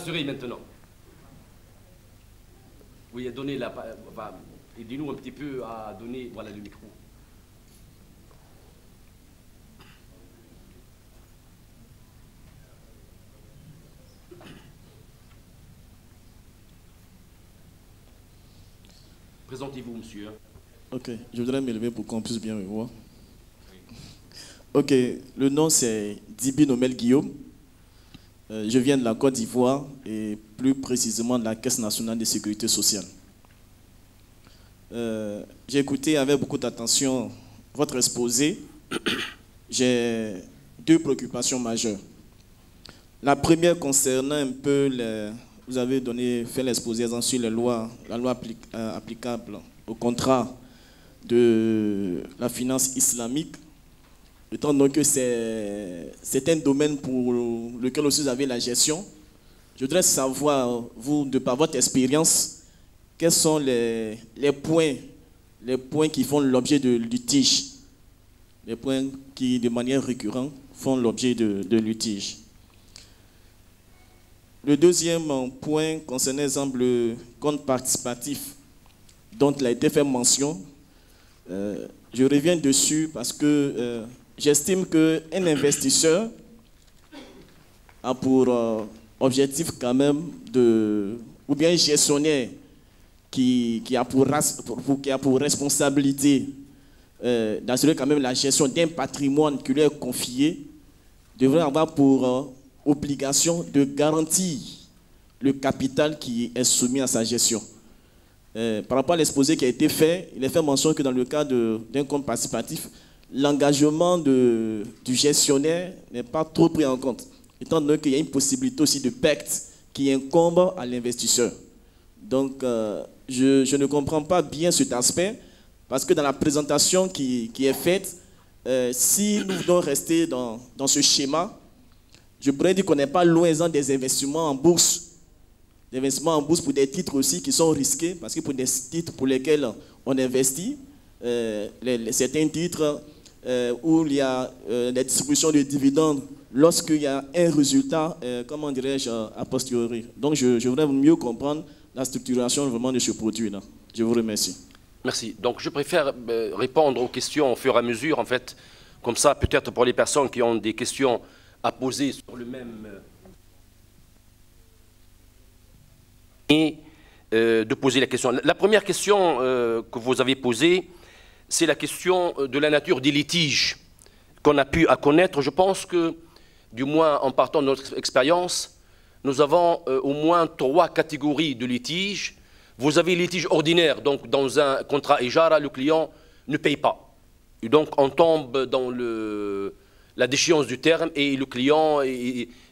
Assurez maintenant. Oui, donnez la... Enfin, aidez-nous un petit peu à donner... Voilà le micro. Présentez-vous, monsieur. Ok, je voudrais m'élever pour qu'on puisse bien me voir. Ok, le nom c'est Dibi Nomel Guillaume. Je viens de la Côte d'Ivoire et plus précisément de la Caisse nationale de sécurité sociale. J'ai écouté avec beaucoup d'attention votre exposé. J'ai deux préoccupations majeures. La première concernant un peu, vous avez fait l'exposé sur la loi applicable au contrat de la finance islamique. Étant donné que c'est un domaine pour lequel aussi vous avez la gestion, je voudrais savoir, vous, de par votre expérience, quels sont les points qui font l'objet de litige, les points qui, de manière récurrente, font l'objet de litige. Le deuxième point concernait, exemple, le compte participatif dont il a été fait mention. Je reviens dessus parce que j'estime qu'un investisseur a pour objectif quand même ou bien un gestionnaire qui a pour responsabilité d'assurer quand même la gestion d'un patrimoine qui lui est confié, devrait avoir pour obligation de garantir le capital qui est soumis à sa gestion. Par rapport à l'exposé qui a été fait, il est fait mention que dans le cas d'un compte participatif, l'engagement du gestionnaire n'est pas trop pris en compte, étant donné qu'il y a une possibilité aussi de pacte qui incombe à l'investisseur. Donc, je ne comprends pas bien cet aspect, parce que dans la présentation qui est faite, si nous devons rester dans ce schéma, je pourrais dire qu'on n'est pas loin des investissements en bourse. Des investissements en bourse pour des titres aussi qui sont risqués, parce que pour des titres pour lesquels on investit, certains titres où il y a des distributions de dividendes lorsqu'il y a un résultat, comment dirais-je, a posteriori. Donc je voudrais mieux comprendre la structuration vraiment de ce produit-là. Je vous remercie. Merci. Donc je préfère répondre aux questions au fur et à mesure, en fait, comme ça, peut-être pour les personnes qui ont des questions à poser sur le même... et de poser la question. La première question que vous avez posée, c'est la question de la nature des litiges qu'on a pu connaître. Je pense que, du moins en partant de notre expérience, nous avons au moins 3 catégories de litiges. Vous avez les litiges ordinaires, donc dans un contrat Ijara, le client ne paye pas. Et donc on tombe dans la déchéance du terme et le client,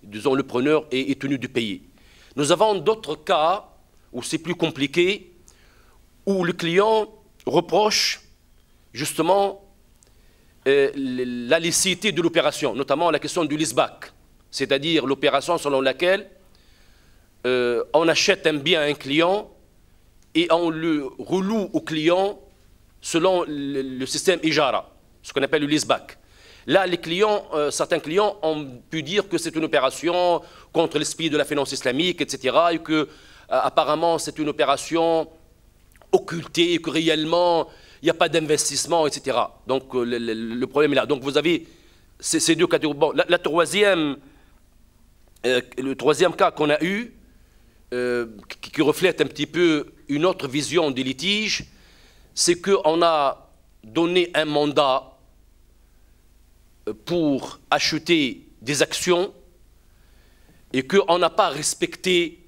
disons le preneur, est tenu de payer. Nous avons d'autres cas où c'est plus compliqué, où le client reproche justement la licéité de l'opération, notamment la question du leaseback, c'est-à-dire l'opération selon laquelle on achète un bien à un client et on le reloue au client selon le système Ijara, ce qu'on appelle le leaseback. Là, les clients, certains clients ont pu dire que c'est une opération contre l'esprit de la finance islamique, etc., et que apparemment c'est une opération occultée, et que réellement il n'y a pas d'investissement, etc. Donc le problème est là. Donc vous avez ces deux catégories. Bon, le troisième cas qu'on a eu, qui reflète un petit peu une autre vision des litiges, c'est qu'on a donné un mandat pour acheter des actions et qu'on n'a pas respecté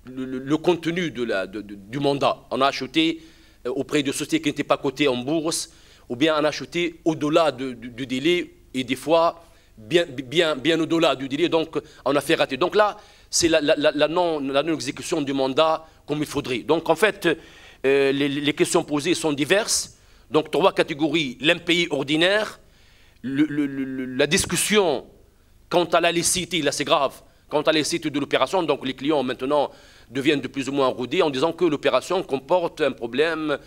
le contenu du mandat. On a acheté auprès de sociétés qui n'étaient pas cotées en bourse, ou bien on a acheté au-delà du délai, et des fois bien au-delà du délai, donc on a fait rater. Donc là, c'est la non-exécution du mandat comme il faudrait. Donc en fait, les questions posées sont diverses. Donc 3 catégories: l'impayé ordinaire, la discussion quant à la licéité, là c'est grave, quant à la licéité de l'opération. Donc les clients maintenant deviennent de plus ou moins rodés en disant que l'opération comporte un problème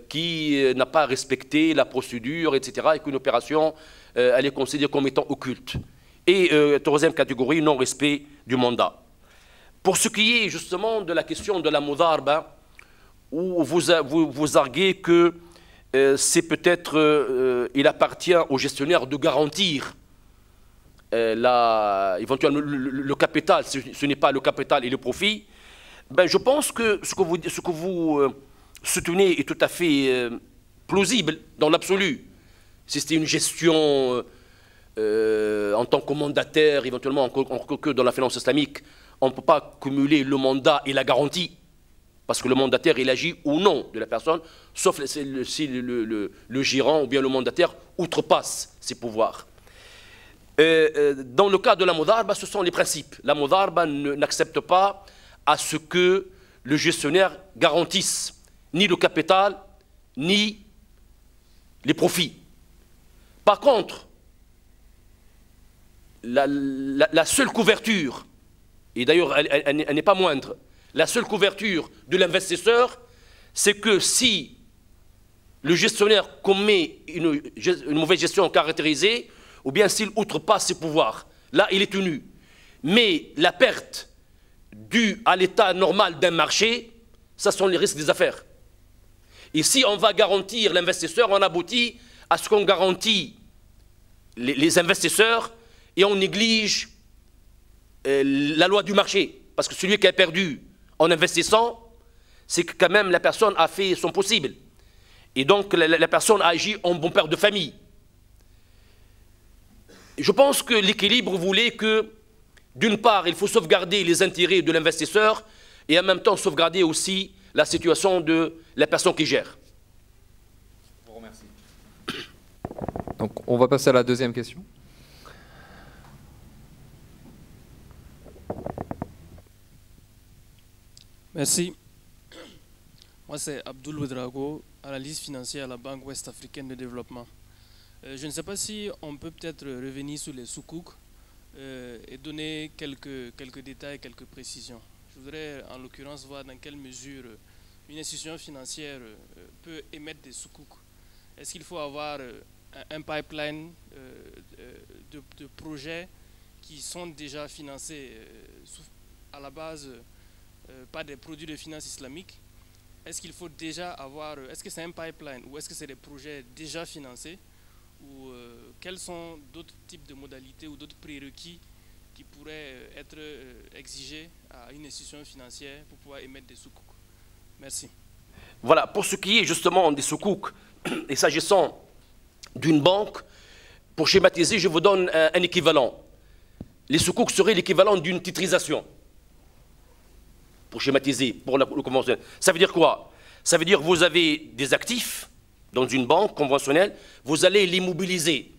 qui n'a pas respecté la procédure, etc., et qu'une opération, elle est considérée comme étant occulte. Et troisième catégorie, non-respect du mandat. Pour ce qui est justement de la question de la mudarba, où vous arguez que c'est peut-être, il appartient aux gestionnaires de garantir éventuellement le capital, ce n'est pas le capital et le profit. Ben, je pense que ce que vous soutenez est tout à fait plausible dans l'absolu. Si c'était une gestion en tant que mandataire, éventuellement, que dans la finance islamique, on ne peut pas cumuler le mandat et la garantie, parce que le mandataire, il agit au nom de la personne, sauf si le gérant ou bien le mandataire outrepasse ses pouvoirs. Dans le cas de la mudarba, ce sont les principes. La mudarba n'accepte pas à ce que le gestionnaire garantisse ni le capital, ni les profits. Par contre, la seule couverture, et d'ailleurs elle n'est pas moindre, la seule couverture de l'investisseur, c'est que si le gestionnaire commet une mauvaise gestion caractérisée, ou bien s'il outrepasse ses pouvoirs, là il est tenu. Mais la perte due à l'état normal d'un marché, ça sont les risques des affaires. Et si on va garantir l'investisseur, on aboutit à ce qu'on garantit les investisseurs et on néglige la loi du marché. Parce que celui qui a perdu en investissant, c'est que quand même la personne a fait son possible. Et donc la personne a agi en bon père de famille. Je pense que l'équilibre voulait que, d'une part, il faut sauvegarder les intérêts de l'investisseur et en même temps sauvegarder aussi la situation de la personne qui gère. Je vous remercie. Donc, on va passer à la deuxième question. Merci. Moi, c'est Abdoul Ouedraogo, analyste financier à la Banque Ouest-Africaine de Développement. Je ne sais pas si on peut peut-être revenir sur les soukouks et donner quelques détails, quelques précisions. Je voudrais en l'occurrence voir dans quelle mesure une institution financière peut émettre des soukouks. Est-ce qu'il faut avoir un pipeline de projets qui sont déjà financés à la base par des produits de finance islamique? Est-ce qu'il faut déjà avoir, est-ce que c'est un pipeline ou est-ce que c'est des projets déjà financés? Ou quels sont d'autres types de modalités ou d'autres prérequis qui pourraient être exigés à une institution financière pour pouvoir émettre des soukouks? Merci. Voilà, pour ce qui est justement des soukouks, et s'agissant d'une banque, pour schématiser, je vous donne un équivalent. Les soukouks seraient l'équivalent d'une titrisation. Pour schématiser, pour le conventionnel. Ça veut dire quoi? Ça veut dire que vous avez des actifs dans une banque conventionnelle, vous allez les mobiliser.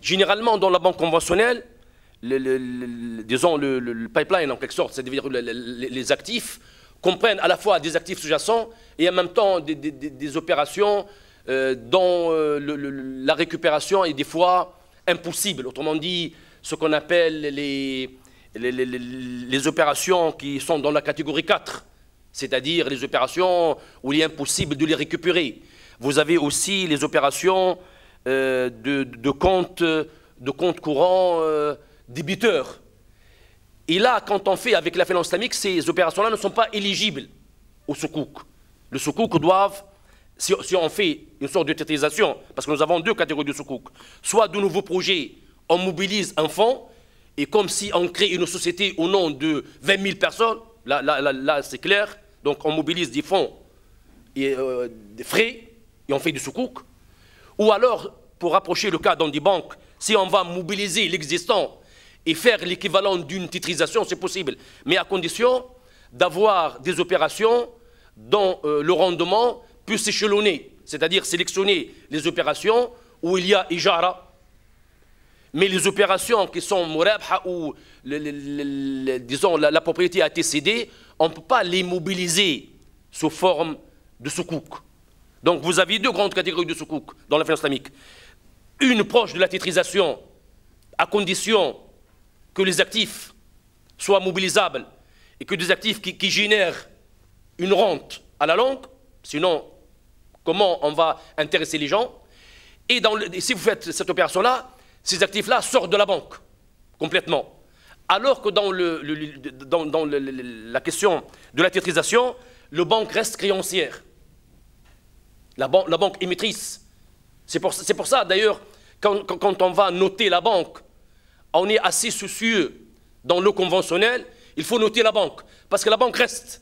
Généralement, dans la banque conventionnelle, disons le pipeline en quelque sorte, c'est-à-dire les actifs comprennent à la fois des actifs sous-jacents et en même temps des opérations dont la récupération est des fois impossible. Autrement dit, ce qu'on appelle les opérations qui sont dans la catégorie 4, c'est-à-dire les opérations où il est impossible de les récupérer. Vous avez aussi les opérations de comptes courants débiteurs. Et là, quand on fait avec la finance islamique, ces opérations-là ne sont pas éligibles au soukouk. Le soukouk doivent, si on fait une sorte de titrisation, parce que nous avons deux catégories de soukouk, soit de nouveaux projets, on mobilise un fonds, et comme si on crée une société au nom de 20 000 personnes, là c'est clair, donc on mobilise des fonds et des frais, et on fait du soukouk. Ou alors, pour rapprocher le cas dans des banques, si on va mobiliser l'existant et faire l'équivalent d'une titrisation, c'est possible. Mais à condition d'avoir des opérations dont le rendement peut s'échelonner. C'est-à-dire sélectionner les opérations où il y a ijara. Mais les opérations qui sont murabha où disons, la propriété a été cédée, on ne peut pas les mobiliser sous forme de soukouk. Donc vous avez deux grandes catégories de soukouk dans la finance islamique. Une proche de la titrisation, à condition que les actifs soient mobilisables et que des actifs qui génèrent une rente à la longue, sinon comment on va intéresser les gens? Et si vous faites cette opération-là, ces actifs-là sortent de la banque complètement. Alors que dans la question de la titrisation, le banque reste créancière. La banque émettrice. C'est pour ça, d'ailleurs, quand on va noter la banque, on est assez soucieux dans le conventionnel, il faut noter la banque, parce que la banque reste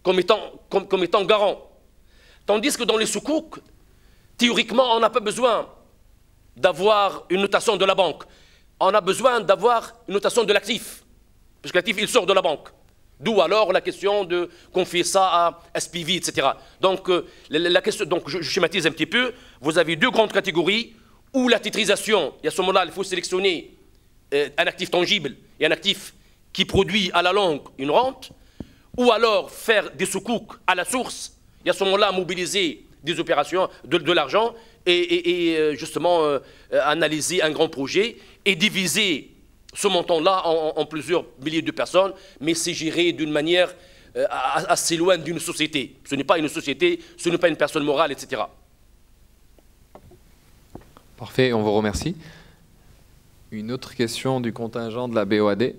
comme étant garant. Tandis que dans les soukouks, théoriquement, on n'a pas besoin d'avoir une notation de la banque. On a besoin d'avoir une notation de l'actif, parce que l'actif, il sort de la banque. D'où alors la question de confier ça à SPV, etc. Donc, la question, donc je schématise un petit peu. Vous avez deux grandes catégories où la titrisation, et à ce moment-là, il faut sélectionner un actif tangible et un actif qui produit à la longue une rente, ou alors faire des soukouks à la source, et à ce moment-là, mobiliser des opérations, de l'argent, et justement analyser un grand projet et diviser ce montant-là en plusieurs milliers de personnes, mais c'est géré d'une manière assez loin d'une société. Ce n'est pas une société, ce n'est pas une personne morale, etc. Parfait, on vous remercie. Une autre question du contingent de la BOAD.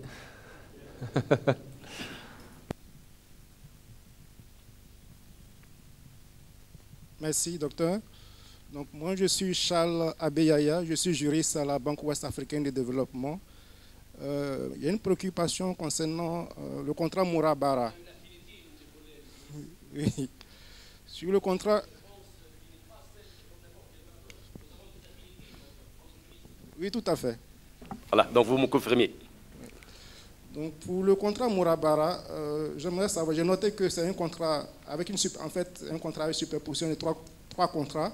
Merci, docteur. Donc, moi, je suis Charles Abeyaya, je suis juriste à la Banque ouest-africaine de développement. Il y a une préoccupation concernant le contrat Mourabara. Oui. Sur le contrat... Oui, tout à fait. Voilà, donc vous me confirmez. Donc, pour le contrat Mourabara, j'aimerais savoir, j'ai noté que c'est un contrat avec un contrat avec superposition de trois contrats,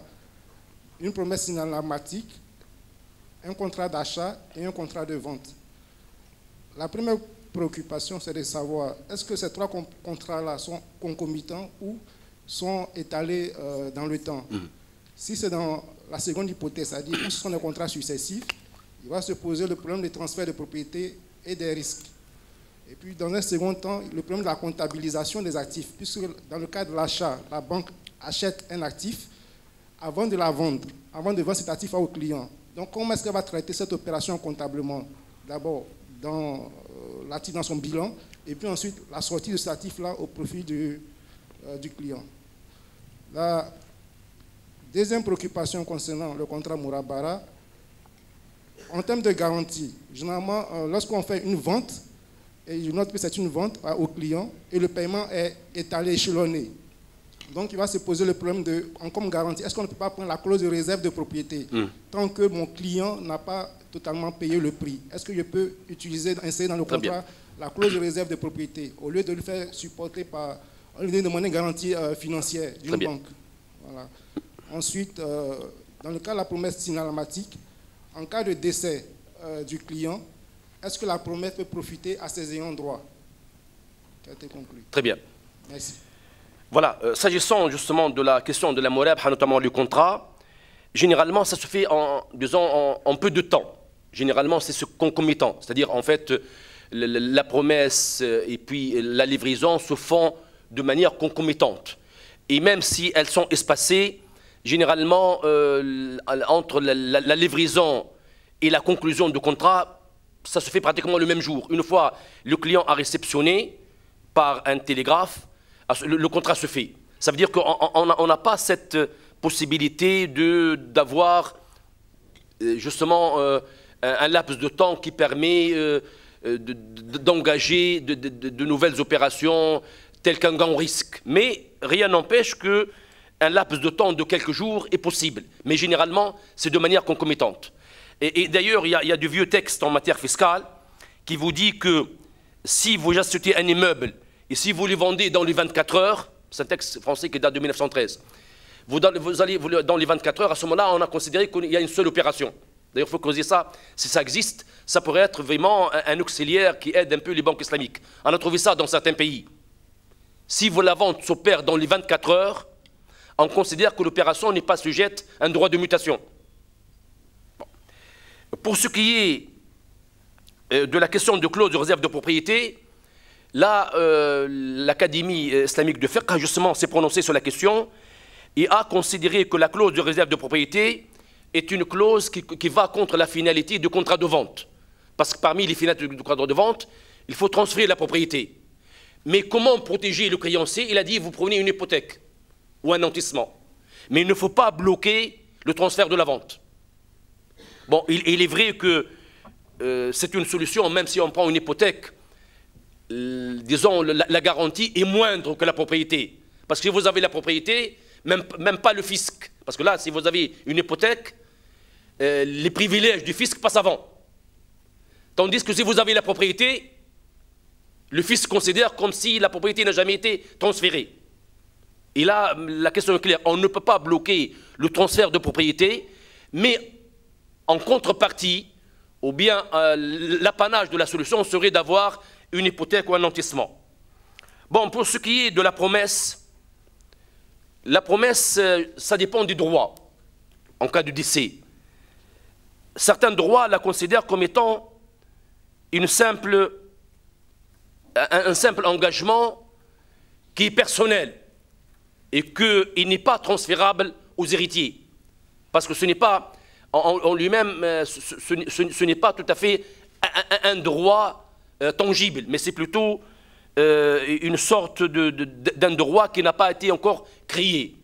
une promesse signalématique, un contrat d'achat et un contrat de vente. La première préoccupation, c'est de savoir, est-ce que ces trois contrats-là sont concomitants ou sont étalés dans le temps? Si c'est dans la seconde hypothèse, c'est-à-dire que ce sont des contrats successifs, il va se poser le problème des transferts de propriété et des risques. Et puis, dans un second temps, le problème de la comptabilisation des actifs, puisque dans le cas de l'achat, la banque achète un actif avant de la vendre, avant de vendre cet actif au client. Donc, comment est-ce qu'elle va traiter cette opération comptablement? D'abord, dans l'actif dans son bilan, et puis ensuite, la sortie de cet actif-là au profit du client. La deuxième préoccupation concernant le contrat Mourabara, en termes de garantie, généralement, lorsqu'on fait une vente, et je note que c'est une vente au client, et le paiement est étalé, échelonné. Donc, il va se poser le problème de, comme garantie, est-ce qu'on ne peut pas prendre la clause de réserve de propriété tant que mon client n'a pas totalement payé le prix? Est-ce que je peux insérer dans le contrat la clause de réserve de propriété au lieu de le faire supporter par une demande de garantie financière d'une banque? Voilà. Ensuite, dans le cas de la promesse signalématique, en cas de décès du client, est-ce que la promesse peut profiter à ses ayants droit? Ça a été conclu. Très bien. Merci. Voilà, s'agissant justement de la question de la morabha, notamment le contrat, généralement ça se fait en peu de temps. Généralement c'est ce concomitant, c'est-à-dire en fait la promesse et puis la livraison se font de manière concomitante. Et même si elles sont espacées, généralement entre la livraison et la conclusion du contrat, ça se fait pratiquement le même jour. Une fois le client a réceptionné par un télégraphe, le contrat se fait. Ça veut dire qu'on n'a pas cette possibilité d'avoir justement un laps de temps qui permet d'engager de nouvelles opérations telles qu'un grand risque. Mais rien n'empêche qu'un laps de temps de quelques jours est possible. Mais généralement, c'est de manière concomitante. Et d'ailleurs, il y a du vieux texte en matière fiscale qui vous dit que si vous achetez un immeuble et si vous les vendez dans les 24 heures, c'est un texte français qui date de 1913, vous allez dans les 24 heures, à ce moment-là, on a considéré qu'il y a une seule opération. D'ailleurs, il faut creuser ça. Si ça existe, ça pourrait être vraiment un auxiliaire qui aide un peu les banques islamiques. On a trouvé ça dans certains pays. Si la vente s'opère dans les 24 heures, on considère que l'opération n'est pas sujette à un droit de mutation. Bon. Pour ce qui est de la question de clause de réserve de propriété, là, l'Académie islamique de fiqh, justement, s'est prononcée sur la question et a considéré que la clause de réserve de propriété est une clause qui va contre la finalité du contrat de vente. parce que parmi les finalités du contrat de vente, il faut transférer la propriété. Mais comment protéger le créancier? Il a dit, vous prenez une hypothèque ou un nantissement. Mais il ne faut pas bloquer le transfert de la vente. Bon, il est vrai que c'est une solution, même si on prend une hypothèque, disons, la garantie est moindre que la propriété. Parce que si vous avez la propriété, même pas le fisc. Parce que là, si vous avez une hypothèque, les privilèges du fisc passent avant. Tandis que si vous avez la propriété, le fisc considère comme si la propriété n'a jamais été transférée. Et là, la question est claire. On ne peut pas bloquer le transfert de propriété, mais en contrepartie, ou bien l'apanage de la solution serait d'avoir une hypothèque ou un nantissement. Bon, pour ce qui est de la promesse, ça dépend du droit, en cas de décès. Certains droits la considèrent comme étant un simple engagement qui est personnel et qu'il n'est pas transférable aux héritiers. Parce que ce n'est pas, en lui-même, ce n'est pas tout à fait un droit tangible, mais c'est plutôt une sorte d'un droit qui n'a pas été encore créé.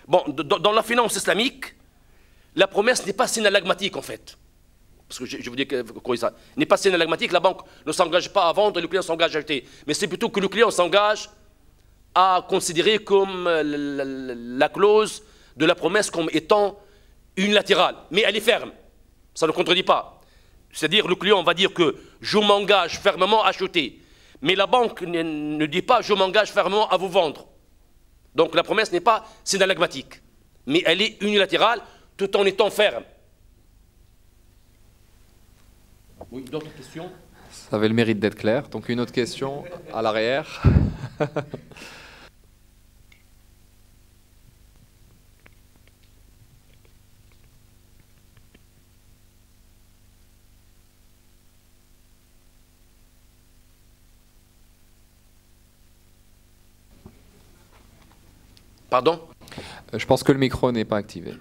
Bon, dans la finance islamique, la promesse n'est pas synalagmatique en fait. Parce que je vous dis que ça n'est pas synalagmatique, la banque ne s'engage pas à vendre et le client s'engage à acheter. Mais c'est plutôt que le client s'engage à considérer comme la clause de la promesse comme étant unilatérale. Mais elle est ferme, ça ne contredit pas. C'est-à-dire le client va dire que je m'engage fermement à acheter. Mais la banque ne dit pas je m'engage fermement à vous vendre. Donc la promesse n'est pas synalagmatique. Mais elle est unilatérale tout en étant ferme. Oui, d'autres questions? Ça avait le mérite d'être clair. Donc une autre question à l'arrière. Pardon? Je pense que le micro n'est pas activé.